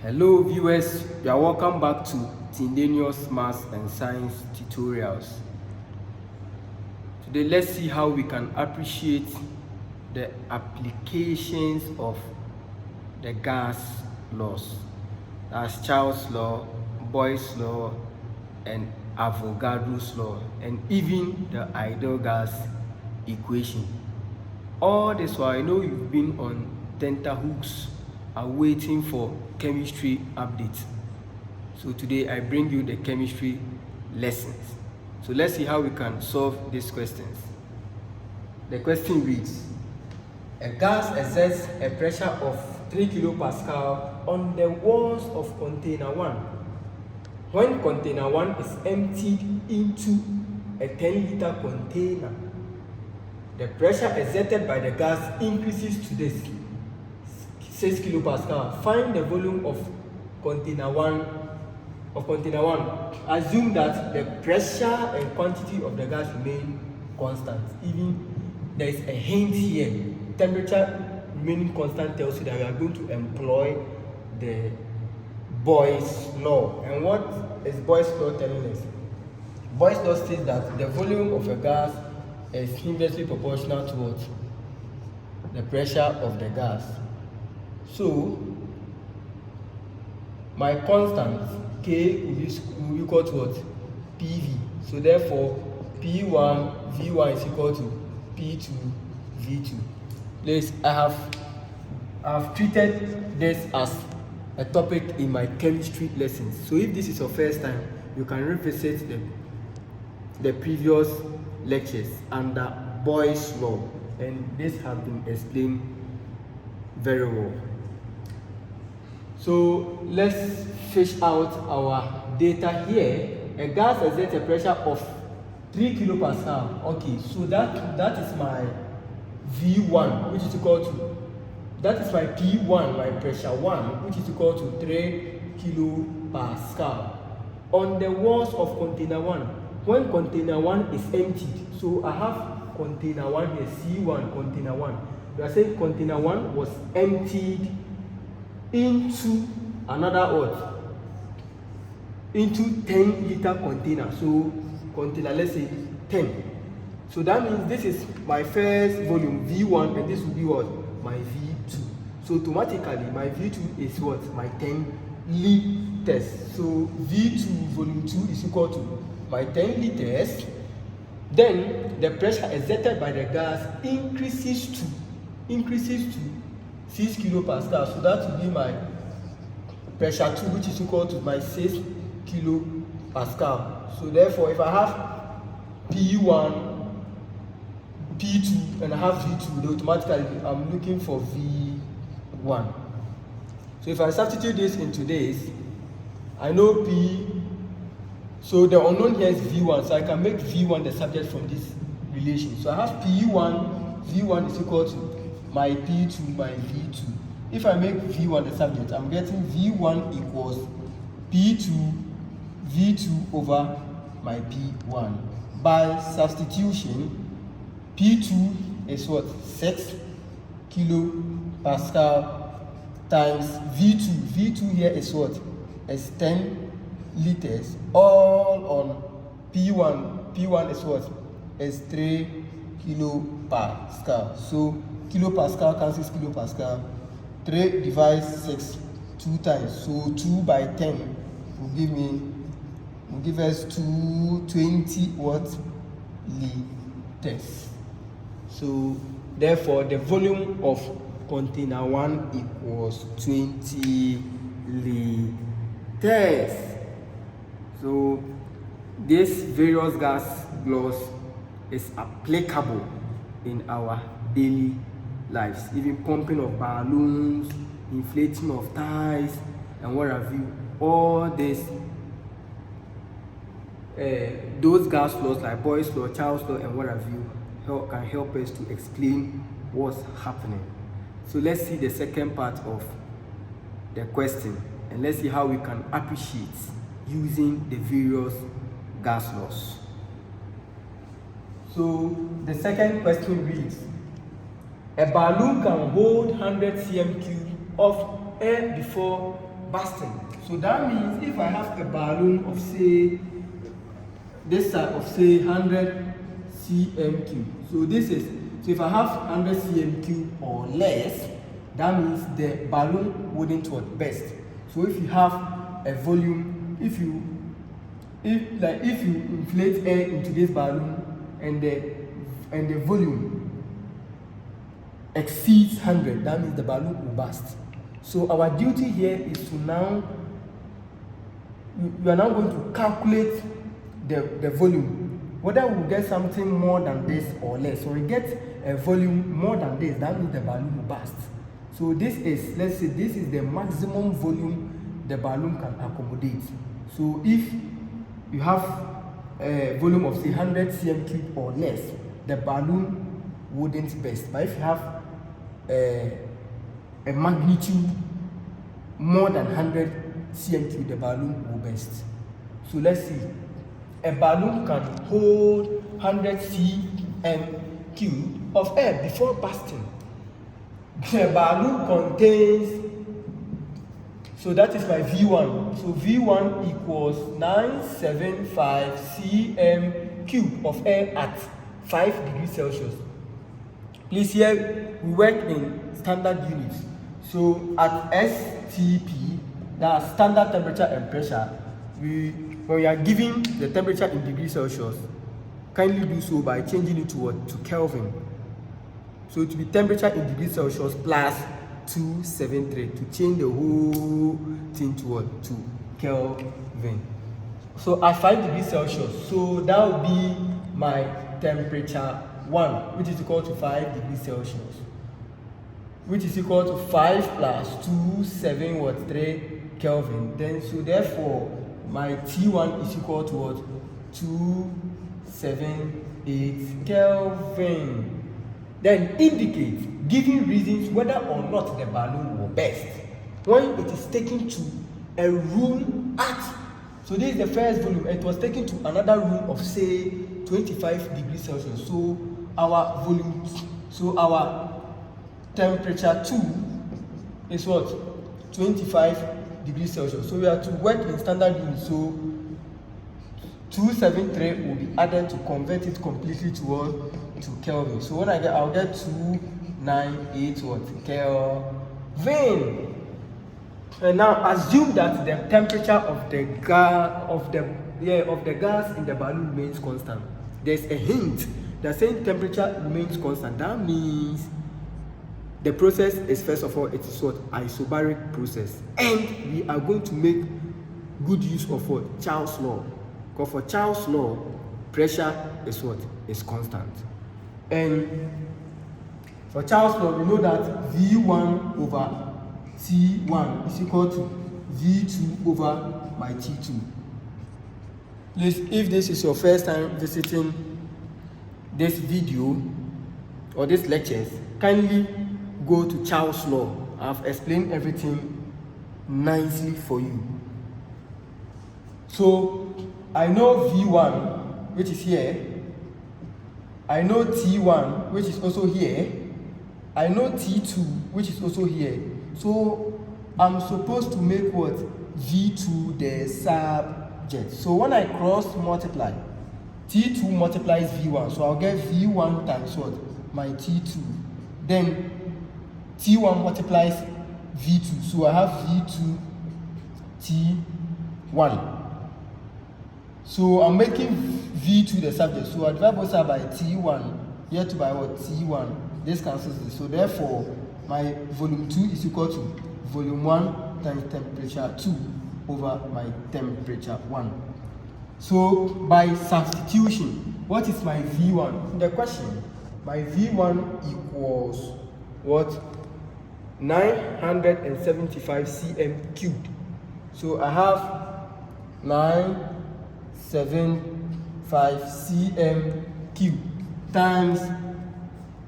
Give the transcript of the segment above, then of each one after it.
Hello viewers, you are welcome back to Tyndanius Maths and Science Tutorials. Today let's see how we can appreciate the applications of the gas laws. That's Charles' law, Boyle's law, and Avogadro's law, and even the ideal gas equation. All this while I know you've been on tenterhooks are waiting for chemistry updates. So today I bring you the chemistry lessons. So let's see how we can solve these questions. The question reads, a gas exerts a pressure of 3 kilopascal on the walls of container 1. When container 1 is emptied into a 10-liter container, the pressure exerted by the gas increases to this 6 kilopascal. Find the volume of container 1. Assume that the pressure and quantity of the gas remain constant. Even there is a hint here. Temperature remaining constant tells you that we are going to employ the Boyle's law. And what is Boyle's law telling us? Boyle's law states that the volume of a gas is inversely proportional to what? The pressure of the gas. So my constant K will be equal to what? PV. So therefore P1 V1 is equal to P2 V2. Please, I have treated this as a topic in my chemistry lessons. So if this is your first time, you can revisit the previous lectures under Boyle's law, and this has been explained very well. So let's fish out our data here. A gas exerts a pressure of 3 kilopascal. Okay, so that is my V1, which is equal to, that is my P1, my pressure 1, which is equal to 3 kilopascal on the walls of container 1. When container 1 is emptied, so I have container 1 here, C1, container 1. We are saying container 1 was emptied into another what? Into 10-liter container. So container, let's say 10. So that means this is my first volume V1, and this will be what? My V2. So automatically my V2 is what? My 10 liters. So V2 volume 2 is equal to my 10 liters. Then the pressure exerted by the gas increases to 6 kilopascal. So that will be my pressure 2, which is equal to my 6 kilopascal. So therefore, if I have P1, P2, and I have V2, then automatically I'm looking for V1. So if I substitute this into this, I know P. So the unknown here is V1, so I can make V1 the subject from this relation. So I have P1, V1 is equal to my P2, my V2. If I make V1 the subject, I'm getting V1 equals P2, V2 over my P1. By substitution, P2 is what? 6 kilopascal times V2. V2 here is what? Is 10 liters, all on P1. P1 is what? Is 3 kilopascal. So kilopascal cancels kilopascal. 3 divides 6 2 times. So 2 by 10 will give us 220 what? Liters. So therefore the volume of container 1 equals 20 liters. So this various gas laws is applicable in our daily lives, even pumping of balloons, inflating of tires, and what have you. All this, those gas laws like Boyle's law, Charles' law, and what have you, can help us to explain what's happening. So let's see the second part of the question, and let's see how we can appreciate using the various gas laws. So the second question reads, a balloon can hold 100 cm cube of air before bursting. So that means if I have a balloon of say this type of say 100 cm cube. So if I have 100 cm cube or less, that means the balloon wouldn't burst. So if you have a volume, if you inflate air into this balloon and the volume exceeds 100, that means the balloon will burst. So our duty here is to now, we are now going to calculate the volume, whether we get something more than this or less. So we get a volume more than this, that means the balloon will burst. So this is, let's say this is the maximum volume the balloon can accommodate. So if you have a volume of say 100 cm cube or less, the balloon wouldn't burst. But if you have a magnitude more than 100 cm cube, the balloon will burst. So let's see. A balloon can hold 100 cm cube of air before bursting. The balloon contains, so that is my V1. So V1 equals 975 cm cube of air at 5 degrees Celsius. Please, here we work in standard units. So at STP, that's standard temperature and pressure, when we are giving the temperature in degrees Celsius, kindly do so by changing it to Kelvin. So it will be temperature in degrees Celsius plus 273 to change the whole thing to Kelvin. So at 5 degrees Celsius, so that will be my temperature 1, which is equal to 5 degrees Celsius, which is equal to 5 plus 273 Kelvin. Then so therefore my T1 is equal to what? 278 Kelvin. Then indicate, giving reasons whether or not the balloon will burst when it is taken to a room at, so this is the first volume, it was taken to another room of say 25 degrees Celsius. So our volume, so our temperature 2 is what? 25 degrees Celsius. So we have to work in standard units. So 273 will be added to convert it completely to what? To Kelvin. So when I'll get 298 what? Kelvin. And now assume that the temperature of the gas in the balloon remains constant. There's a hint that saying temperature remains constant. That means the process is, first of all, it is what? Isobaric process. And we are going to make good use of what? Charles' law. Because for Charles' law, pressure is what? Is constant. And for Charles' law, we know that V1 over T1 is equal to V2 over my T2. Please, if this is your first time visiting this video or this lectures, kindly go to Charles' law. I've explained everything nicely for you. So I know V1, which is here. I know T1, which is also here. I know T2, which is also here. So I'm supposed to make what? V2 the subject. So when I cross multiply, T2 multiplies V1. So I'll get V1 times what? My T2. Then T1 multiplies V2. So I have V2 T1. So I'm making V2 the subject. So I divide both sides by T1. Here to by what? T1. This cancels this. So therefore, my volume 2 is equal to volume 1 times temperature 2 over my temperature 1. So by substitution, what is my V1? In the question, my V1 equals what? 975 cm cubed. So I have 975 cm cubed times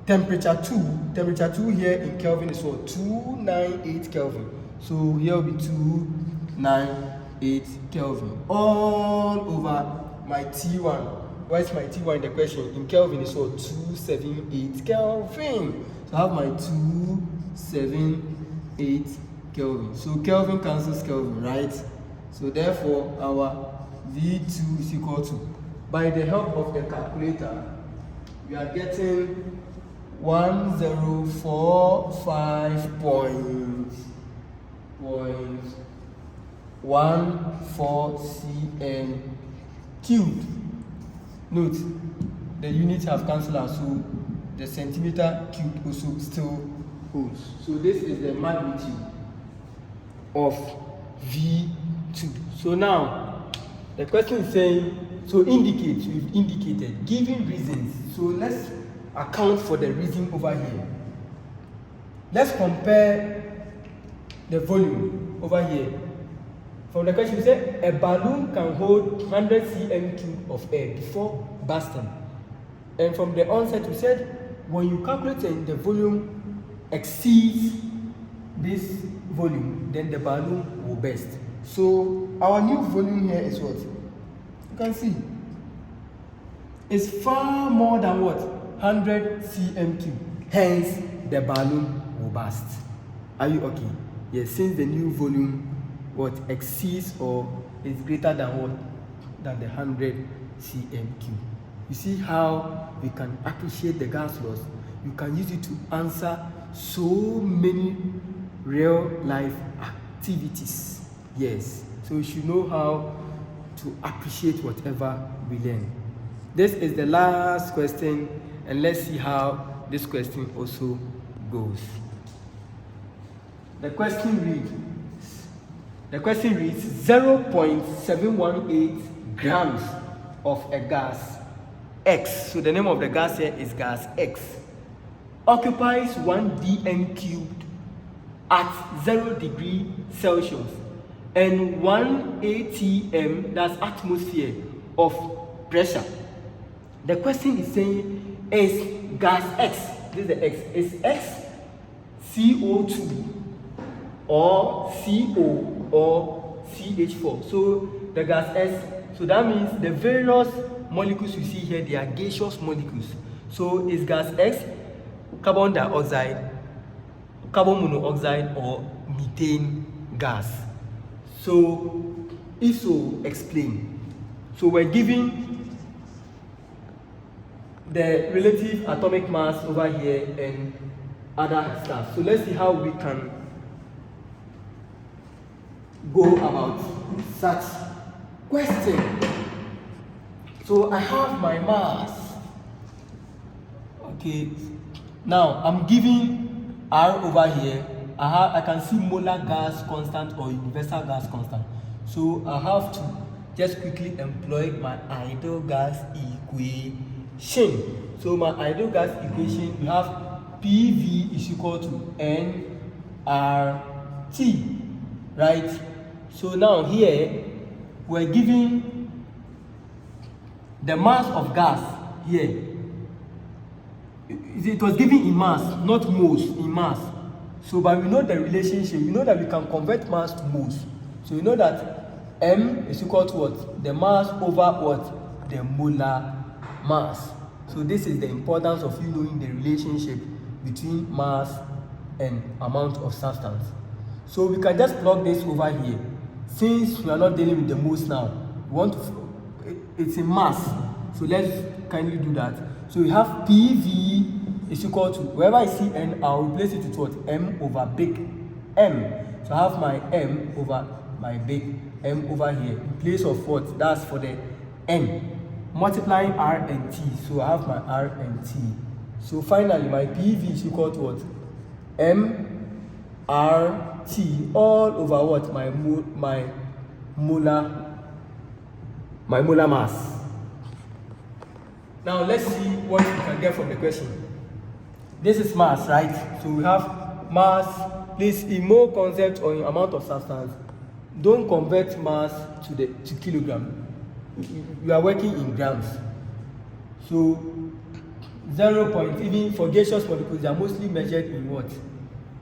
temperature 2. Temperature 2 here in Kelvin is what? 298 Kelvin. So here will be 298 Kelvin. All over my T1. What is my T1 in the question? In Kelvin is what? 278 Kelvin. So I have my 278 Kelvin. So Kelvin cancels Kelvin, right? So therefore our V2 is equal to, by the help of the calculator, we are getting 1045.14 cm cubed. Note, the units have cancelled out, so the centimeter cubed also still holds. So this is the magnitude of V2. So now, the question is saying, so indicate, we've indicated, giving reasons. So let's account for the reason over here. Let's compare the volume over here. From the question, we said a balloon can hold 100 cm cube of air before bursting. And from the onset, we said when you calculate and the volume exceeds this volume, then the balloon will burst. So our new volume here is what? You can see it's far more than what? 100 cm cube. Hence, the balloon will burst. Are you okay? Yes, since the new volume what exceeds or is greater than what? Than the 100 cm cube. You see how we can appreciate the gas laws? You can use it to answer so many real life activities. Yes, so you should know how to appreciate whatever we learn. This is the last question, and let's see how this question also goes. The question reads 0.718 grams of a gas X. So the name of the gas here is gas X. Occupies 1 dm cubed at 0 degree Celsius and 1 atm, that's atmosphere, of pressure. The question is saying, is gas X, this is the X, is X CO2 or CO or CH4? So the gas S, so that means the various molecules you see here, they are gaseous molecules. So is gas X carbon dioxide, carbon monoxide, or methane gas? So if so, explain. So we're giving the relative atomic mass over here and other stuff. So let's see how we can go about such question. So I have my mass. Okay. Now I'm giving R over here. I can see molar gas constant or universal gas constant. So I have to just quickly employ my ideal gas equation. So my ideal gas equation, we have PV is equal to nRT, right? So now here we're giving the mass of gas here. It was given in mass, not moles, in mass. So but we know the relationship, we know that we can convert mass to moles. So we know that M is equal to what? The mass over what? The molar mass. So this is the importance of you knowing the relationship between mass and amount of substance. So we can just plug this over here. Since we are not dealing with the moles now, we want to, it's in mass. So let's kindly do that. So we have PV is equal to, wherever I see N, I'll replace it with what? M over big M. So I have my M over my big M over here in place of what? That's for the N. Multiplying R and T. So I have my R and T. So finally my PV is equal to what? M R T all over what? My molar mass. Now let's see what we can get from the question. This is mass, right? So we have mass. Please, in mole concept or in amount of substance, don't convert mass to kilogram. We are working in grams. So 0 point, even for gaseous molecules, they are mostly measured in what?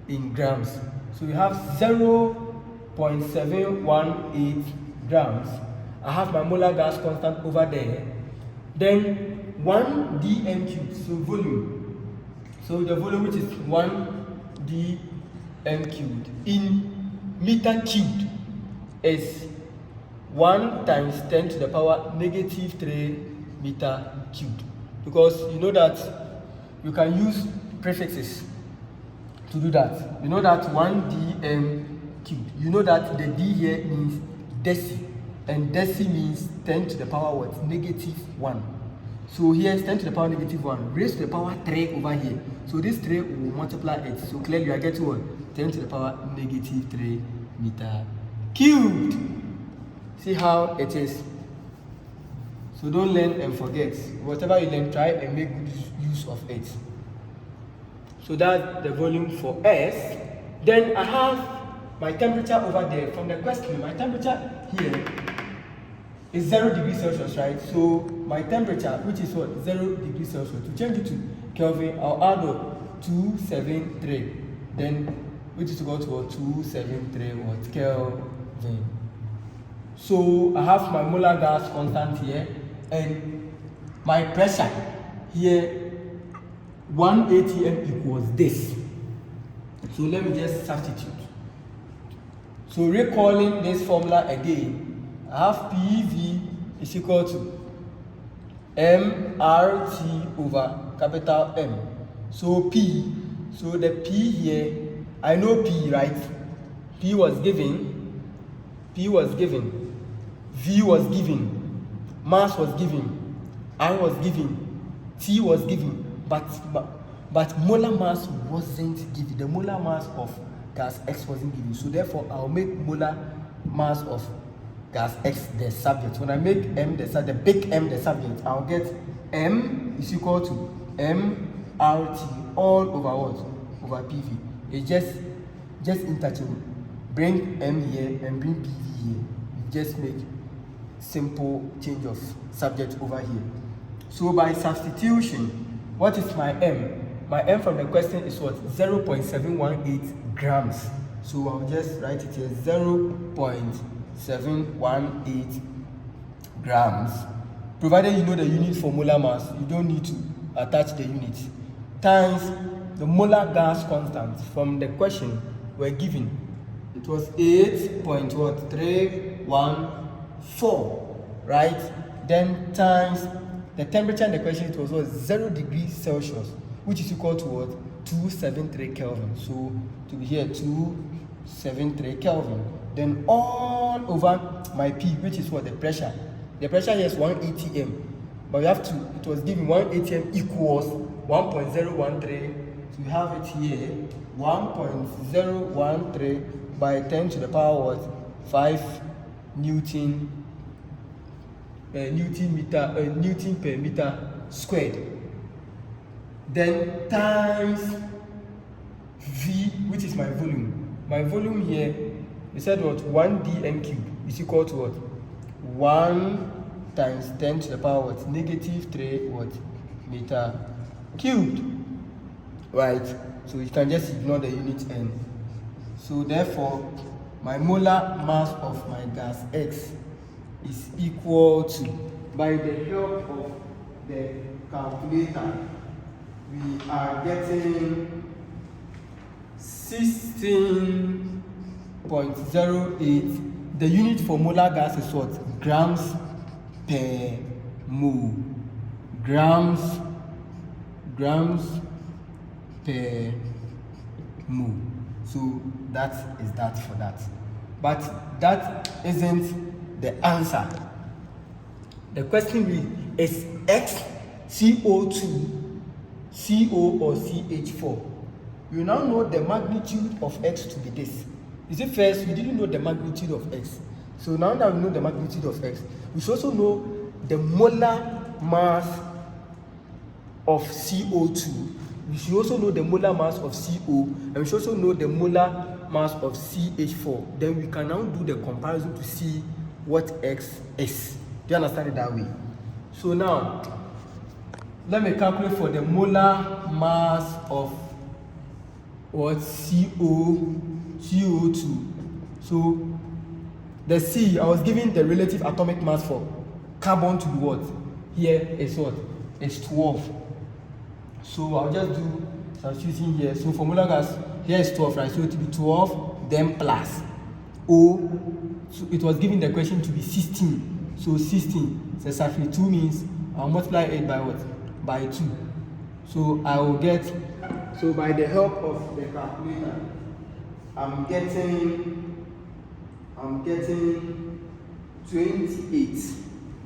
In grams. So we have 0.718 grams. I have my molar gas constant over there. Then 1 dm cubed, so volume. So the volume, which is 1 dm cubed in meter cubed is 1 times 10 to the power negative 3 meter cubed, because you know that you can use prefixes to do that. You know that 1 dm cubed. You know that the d here means deci, and deci means 10 to the power what? Negative 1. So here is 10 to the power negative 1 raised to the power 3 over here. So this 3 will multiply it. So clearly you are getting what? 10 to the power negative 3 meter cubed. See how it is. So don't learn and forget. Whatever you learn, try and make good use of it. So that's the volume for S. Then I have my temperature over there. From the question, my temperature here is 0 degrees Celsius, right? So my temperature, which is what? 0 degrees Celsius. To change it to Kelvin, I'll add what? 273. Then, which is equal to what? 273 what? Kelvin. So I have my molar gas constant here, and my pressure here, 1 atm equals this. So let me just substitute. So recalling this formula again, I have PV is equal to MRT over capital M. So P, so the P here, I know P, right? P was given, V was given, mass was given, I was given, T was given, but molar mass wasn't given. The molar mass of gas X wasn't given. So therefore, I'll make molar mass of gas X the subject. When I make M the subject, the big M the subject, I'll get M is equal to MRT all over what? Over PV. It's just interchange. Bring M here and bring PV here. You just make simple change of subject over here. So by substitution, what is my M? My M from the question is what? 0.718 grams. So I'll just write it here, 0.718 grams. Provided you know the unit for molar mass, you don't need to attach the unit. Times the molar gas constant from the question we're given. It was 8.314, right? Then times the temperature in the question, it was what? 0 degrees Celsius, which is equal to what? 273 Kelvin. So to be here, 273 Kelvin. Then all over my P, which is what? The pressure. The pressure here is 1 atm, but we have to, it was given 1 atm equals 1.013. So we have it here, 1.013 by 10 to the power what? 5 Newton per meter squared. Then times V, which is my volume. My volume here, we said what? 1 dm cubed is equal to what? 1 times 10 to the power what? Negative 3 what? Meter cubed. Right? So you can just ignore the unit N. So therefore, my molar mass of my gas X is equal to, by the help of the calculator, we are getting 16.08. The unit for molar gas is what? Grams per mole. Grams per mole. So that is that for that. But that isn't the answer. The question reads, is X CO2, CO or CH4? You now know the magnitude of X to be this. You see, first we didn't know the magnitude of X. So now that we know the magnitude of X, we should also know the molar mass of CO2. We should also know the molar mass of CO, and we should also know the molar mass of CH4. Then we can now do the comparison to see what X is. Do you understand it that way? So now, let me calculate for the molar mass of what? CO2. So the C, I was given the relative atomic mass for carbon to be what? Here is what? It's 12. So I'll just do substituting here. So for molar gas, here is 12, right? So it will be 12, then plus. O, so it was given the question to be 16. So 16, exactly 2 means I'll multiply it by what? By 2. So I will get, so by the help of the calculator, I'm getting 28.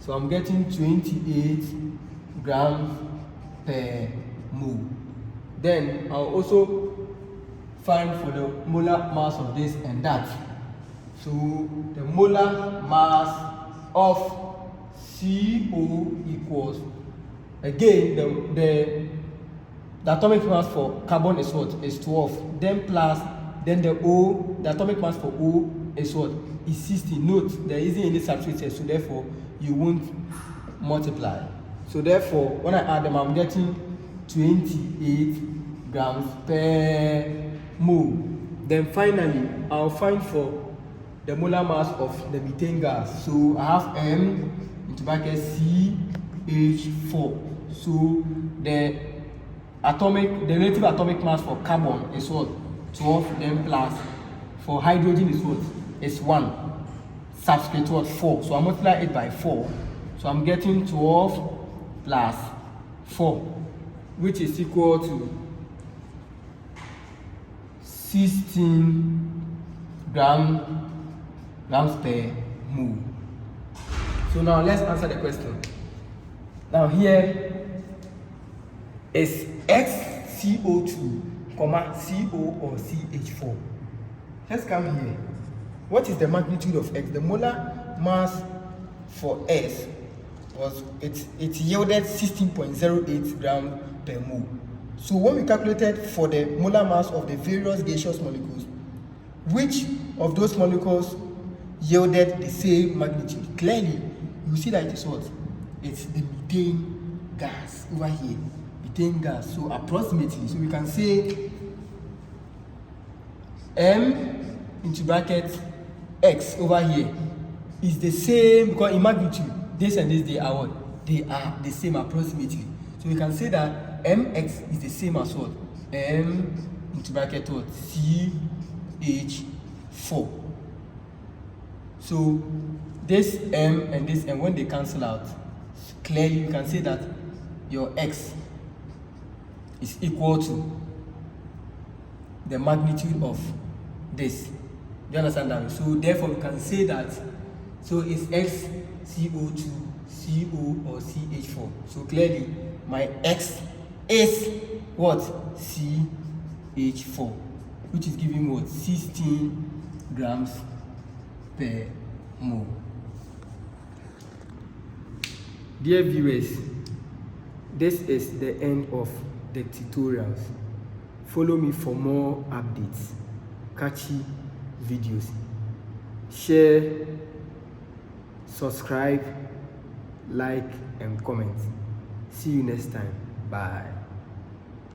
So I'm getting 28 grams per mole. Then I'll also find for the molar mass of this and that. So the molar mass of CO equals, again, the atomic mass for carbon is what? Is 12. Then the O, the atomic mass for O is what? Is 60. Note, there isn't any substitute, so therefore you won't multiply. So therefore, when I add them, I'm getting 28 grams per mole. Then finally, I'll find for the molar mass of the methane gas. So I have M into bracket CH4. So the relative atomic mass for carbon is what? 12. Then plus for hydrogen is what? Is 1. Subscript what? 4. So I multiply it by 4. So I'm getting 12 plus 4, which is equal to 16 grams per mole. So now let's answer the question. Now here is XCO2, comma CO or CH4. Let's come here. What is the magnitude of X? The molar mass for S was it yielded 16.08 grams per mole. So when we calculated for the molar mass of the various gaseous molecules, which of those molecules yielded the same magnitude? Clearly, you see that it is what? It's the methane gas over here. Methane gas. So approximately, so we can say M into bracket X over here is the same, because in magnitude, this and this, they are what? They are the same approximately. So we can say that Mx is the same as what? M into bracket what? CH4. So this M and this M, when they cancel out, clearly you can say that your X is equal to the magnitude of this. Do you understand that? So therefore we can say that, so it's XCO2, CO or CH4. So clearly my X is what? CH4, which is giving what? 16 grams per mole. Dear viewers, this is the end of the tutorials. Follow me for more updates, catchy videos. Share, subscribe, like and comment. See you next time. Bye.